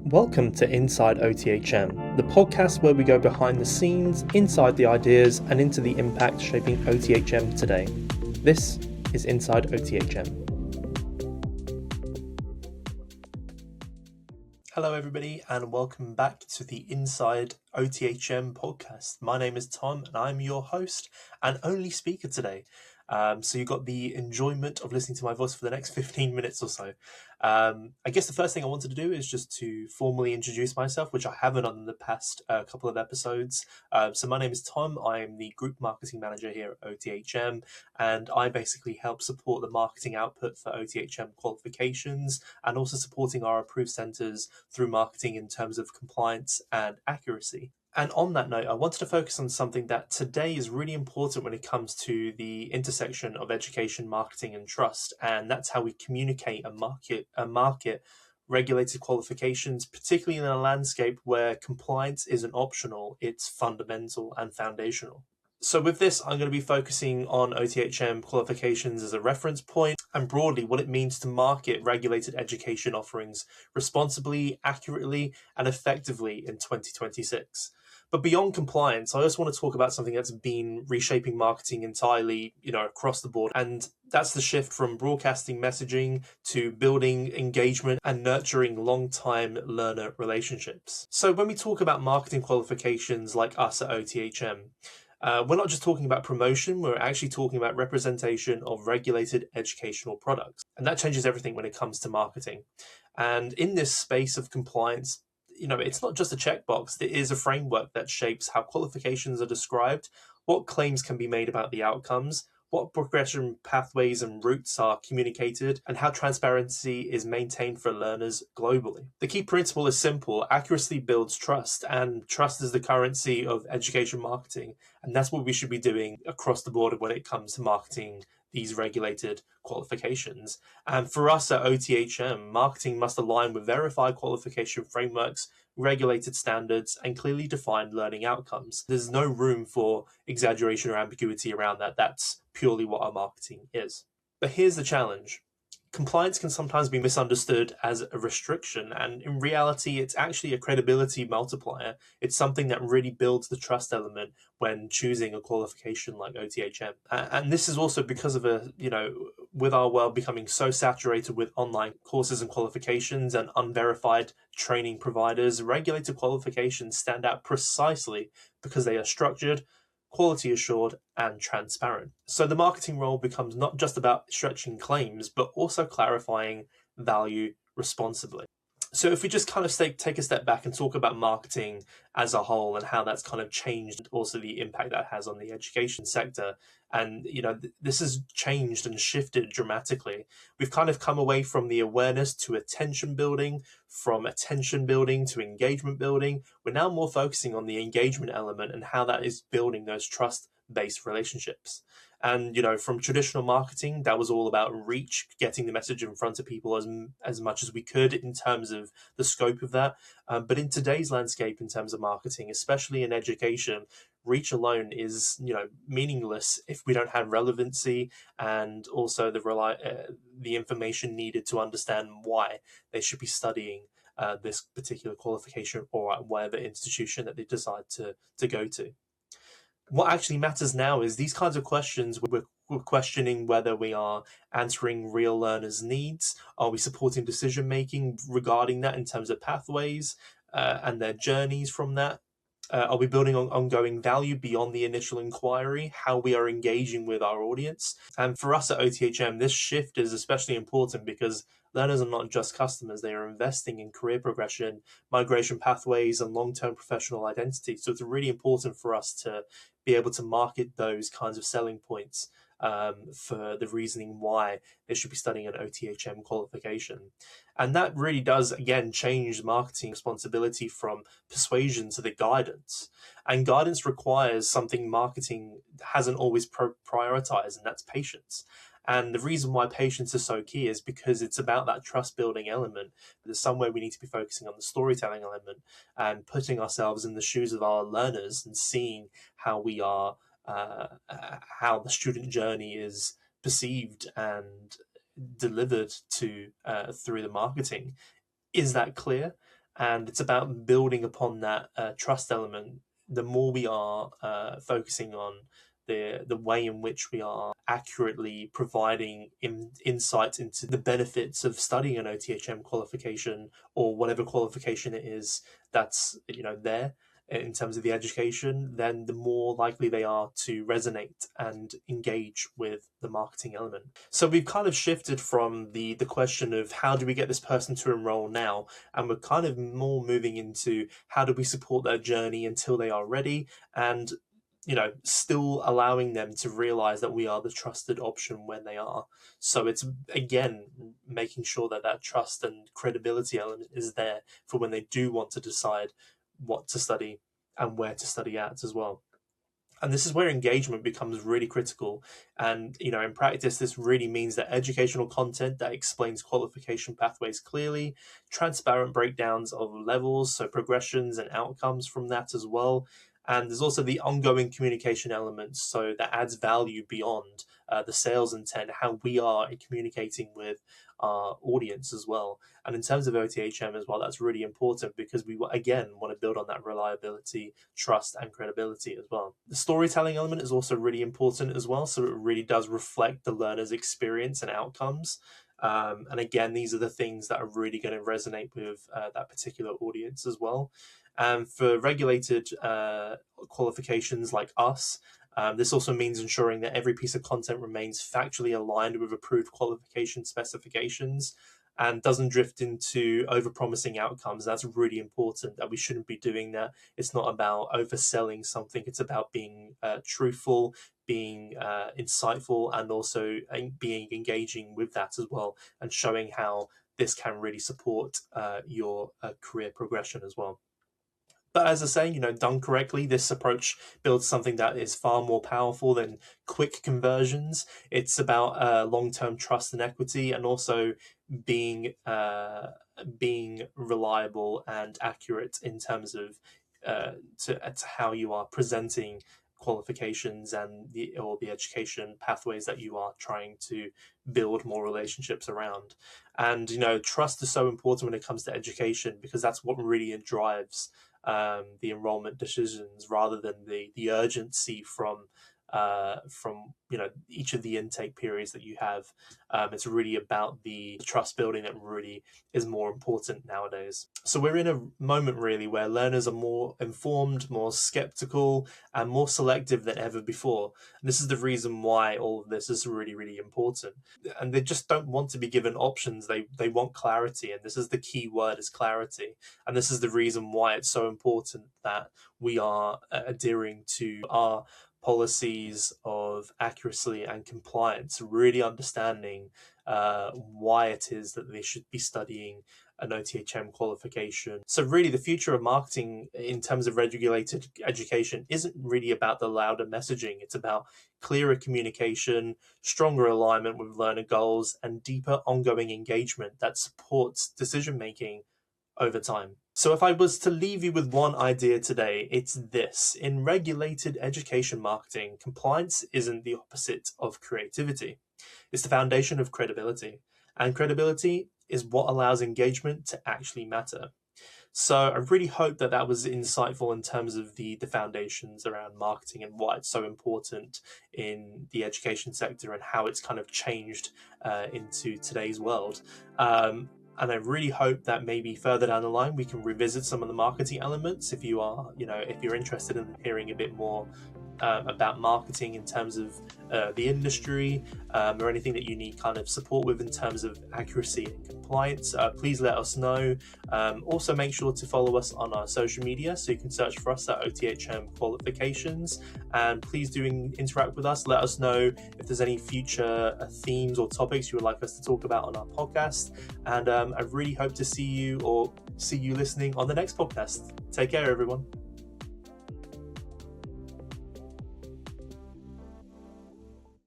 Welcome to Inside OTHM, the podcast where we go behind the scenes, inside the ideas, and into the impact shaping OTHM today. This is Inside OTHM. Hello everybody, and welcome back to the Inside OTHM podcast. My name is Tom, and I'm your host and only speaker today. So you got the enjoyment of listening to my voice for the next 15 minutes or so. I guess the first thing I wanted to do is just to formally introduce myself, which I haven't done in the past couple of episodes. So my name is Tom. I'm the Group Marketing Manager here at OTHM, and I basically help support the marketing output for OTHM qualifications and also supporting our approved centres through marketing in terms of compliance and accuracy. And on that note, I wanted to focus on something that today is really important when it comes to the intersection of education, marketing, and trust. And that's how we communicate and market regulated qualifications, particularly in a landscape where compliance isn't optional, it's fundamental and foundational. So with this, I'm going to be focusing on OTHM qualifications as a reference point and broadly what it means to market regulated education offerings responsibly, accurately, and effectively in 2026. But beyond compliance, I also want to talk about something that's been reshaping marketing entirely, across the board. And that's the shift from broadcasting messaging to building engagement and nurturing long-time learner relationships. So when we talk about marketing qualifications like us at OTHM, we're not just talking about promotion, we're actually talking about representation of regulated educational products. And that changes everything when it comes to marketing. And in this space of compliance, it's not just a checkbox. It is a framework that shapes how qualifications are described, what claims can be made about the outcomes, what progression pathways and routes are communicated, and how transparency is maintained for learners globally. The key principle is simple: accuracy builds trust, and trust is the currency of education marketing. And that's what we should be doing across the board when it comes to marketing these regulated qualifications. And for us at OTHM, marketing must align with verified qualification frameworks, regulated standards, and clearly defined learning outcomes. There's no room for exaggeration or ambiguity around that. That's purely what our marketing is. But here's the challenge. Compliance can sometimes be misunderstood as a restriction, and in reality, it's actually a credibility multiplier. It's something that really builds the trust element when choosing a qualification like OTHM. And this is also because of with our world becoming so saturated with online courses and qualifications and unverified training providers, regulated qualifications stand out precisely because they are structured, quality assured, and transparent. So the marketing role becomes not just about stretching claims, but also clarifying value responsibly. So if we just kind of take a step back and talk about marketing as a whole and how that's kind of changed, also the impact that has on the education sector. And, this has changed and shifted dramatically. We've kind of come away from the awareness to attention building, from attention building to engagement building. We're now more focusing on the engagement element and how that is building those trust-based relationships. And, from traditional marketing, that was all about reach, getting the message in front of people as much as we could in terms of the scope of that. But in today's landscape, in terms of marketing, especially in education, reach alone is, meaningless if we don't have relevancy and also the information needed to understand why they should be studying this particular qualification or at whatever institution that they decide to go to. What actually matters now is these kinds of questions. We're questioning whether we are answering real learners' needs. Are we supporting decision making regarding that in terms of pathways and their journeys from that? Are we building on ongoing value beyond the initial inquiry? How we are engaging with our audience? And for us at OTHM, this shift is especially important because learners are not just customers. They are investing in career progression, migration pathways, and long-term professional identity. So it's really important for us to be able to market those kinds of selling points for the reasoning why they should be studying an OTHM qualification. And that really does, again, change marketing responsibility from persuasion to the guidance. And guidance requires something marketing hasn't always prioritized, and that's patience. And the reason why patience is so key is because it's about that trust building element. There's somewhere we need to be focusing on the storytelling element and putting ourselves in the shoes of our learners and seeing how we are, how the student journey is perceived and delivered to through the marketing. Is that clear? And it's about building upon that trust element. The more we are focusing on the way in which we are accurately providing insight into the benefits of studying an OTHM qualification, or whatever qualification it is that's there in terms of the education, then the more likely they are to resonate and engage with the marketing element. So we've kind of shifted from the question of how do we get this person to enroll now, and we're kind of more moving into how do we support their journey until they are ready, and still allowing them to realize that we are the trusted option when they are. So it's, again, making sure that that trust and credibility element is there for when they do want to decide what to study and where to study at as well. And this is where engagement becomes really critical. And, in practice, this really means that educational content that explains qualification pathways clearly, transparent breakdowns of levels, so progressions and outcomes from that as well. And there's also the ongoing communication elements, so that adds value beyond the sales intent, how we are communicating with our audience as well. And in terms of OTHM as well, that's really important because we, again, want to build on that reliability, trust, and credibility as well. The storytelling element is also really important as well, so it really does reflect the learner's experience and outcomes. And again, these are the things that are really going to resonate with that particular audience as well. And for regulated qualifications like us, this also means ensuring that every piece of content remains factually aligned with approved qualification specifications and doesn't drift into over-promising outcomes. That's really important, that we shouldn't be doing that. It's not about overselling something. It's about being truthful, being insightful, and also being engaging with that as well, and showing how this can really support your career progression as well. But as I say, done correctly, this approach builds something that is far more powerful than quick conversions. It's about long-term trust and equity, and also being reliable and accurate in terms of to how you are presenting qualifications and the education pathways that you are trying to build more relationships around. And trust is so important when it comes to education, because that's what really drives the enrollment decisions, rather than the urgency from each of the intake periods that you have. It's really about the trust building that really is more important nowadays. So we're in a moment really where learners are more informed, more skeptical, and more selective than ever before. And this is the reason why all of this is really, really important. And they just don't want to be given options. They want clarity, and this is the key word, is clarity. And this is the reason why it's so important that we are adhering to our policies of accuracy and compliance, really understanding why it is that they should be studying an OTHM qualification. So really the future of marketing in terms of regulated education isn't really about the louder messaging. It's about clearer communication, stronger alignment with learner goals, and deeper ongoing engagement that supports decision-making over time. So if I was to leave you with one idea today, it's this. In regulated education marketing, compliance isn't the opposite of creativity. It's the foundation of credibility. And credibility is what allows engagement to actually matter. So I really hope that that was insightful in terms of the foundations around marketing and why it's so important in the education sector and how it's kind of changed into today's world. And I really hope that maybe further down the line we can revisit some of the marketing elements if you are, if you're interested in hearing a bit more about marketing in terms of the industry, or anything that you need kind of support with in terms of accuracy and compliance, please let us know. Also make sure to follow us on our social media, so you can search for us at OTHM Qualifications, and please do interact with us. Let us know if there's any future themes or topics you would like us to talk about on our podcast, and I really hope to see you listening on the next podcast. Take care, everyone.